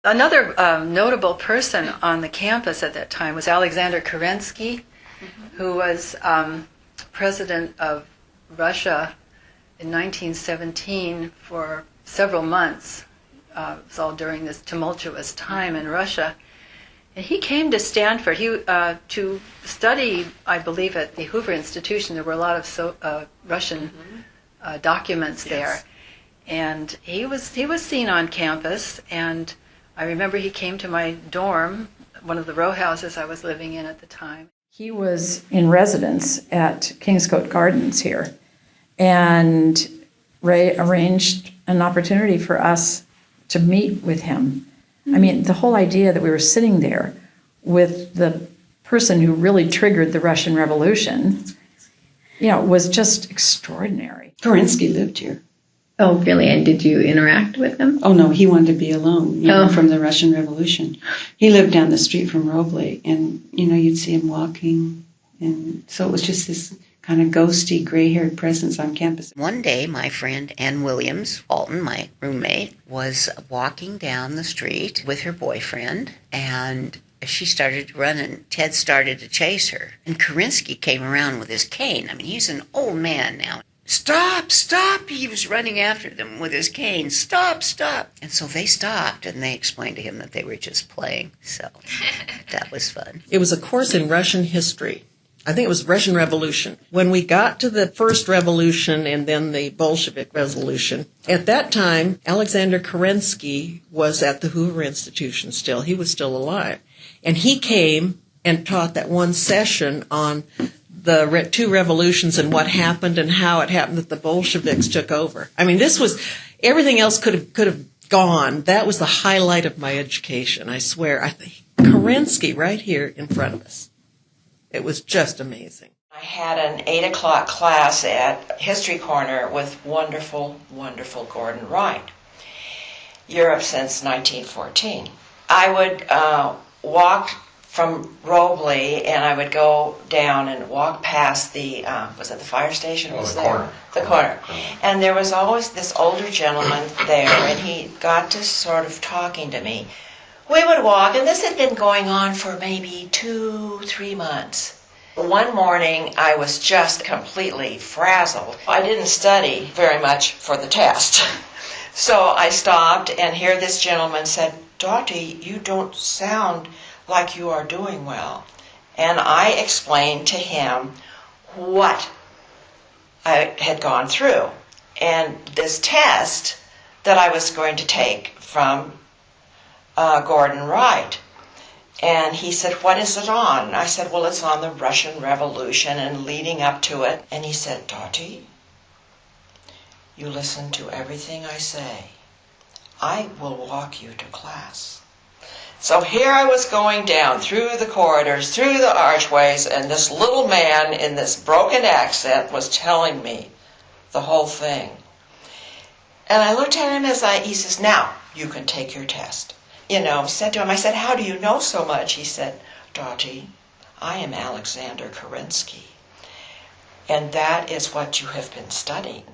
Another notable person on the campus at that time was Alexander Kerensky, who was president of Russia in 1917 for several months. It was all during this tumultuous time in Russia. And he came to Stanford to study, I believe, at the Hoover Institution. There were a lot of Russian documents there. And he was seen on campus, and I remember he came to my dorm, one of the row houses I was living in at the time. He was in residence at Kingscote Gardens here, and Ray arranged an opportunity for us to meet with him. I mean, the whole idea that we were sitting there with the person who really triggered the Russian Revolution, was just extraordinary. Kerensky lived here. Oh, really? And did you interact with him? Oh, no, he wanted to be alone, from the Russian Revolution. He lived down the street from Robley, and, you'd see him walking. And so it was just this kind of ghosty, gray-haired presence on campus. One day, my friend Ann Williams Walton, my roommate, was walking down the street with her boyfriend, and she started running. Ted started to chase her, and Kerensky came around with his cane. I mean, he's an old man now. Stop, stop! He was running after them with his cane. Stop, stop! And so they stopped, and they explained to him that they were just playing. So that was fun. It was a course in Russian history. I think it was Russian Revolution. When we got to the first revolution and then the Bolshevik Revolution, at that time, Alexander Kerensky was at the Hoover Institution still. He was still alive. And he came and taught that one session on the two revolutions and what happened and how it happened that the Bolsheviks took over. I mean, everything else could have gone. That was the highlight of my education, I swear. I think Kerensky right here in front of us. It was just amazing. I had an 8 o'clock class at History Corner with wonderful, wonderful Gordon Wright. Europe since 1914. I would walk from Robley, and I would go down and walk past the, was it the fire station? The corner. And there was always this older gentleman there, and he got to sort of talking to me. We would walk, and this had been going on for maybe 2-3 months. One morning, I was just completely frazzled. I didn't study very much for the test. So I stopped, and here this gentleman said, "Dottie, you don't sound like you are doing well." And I explained to him what I had gone through, and this test that I was going to take from Gordon Wright. And he said, "What is it on?" And I said, "Well, it's on the Russian Revolution and leading up to it." And he said, "Dottie, you listen to everything I say. I will walk you to class." So here I was going down through the corridors, through the archways, and this little man in this broken accent was telling me the whole thing. And I looked at him he says, "Now you can take your test." Said to him, I said, "How do you know so much?" He said, "Dottie, I am Alexander Kerensky, and that is what you have been studying."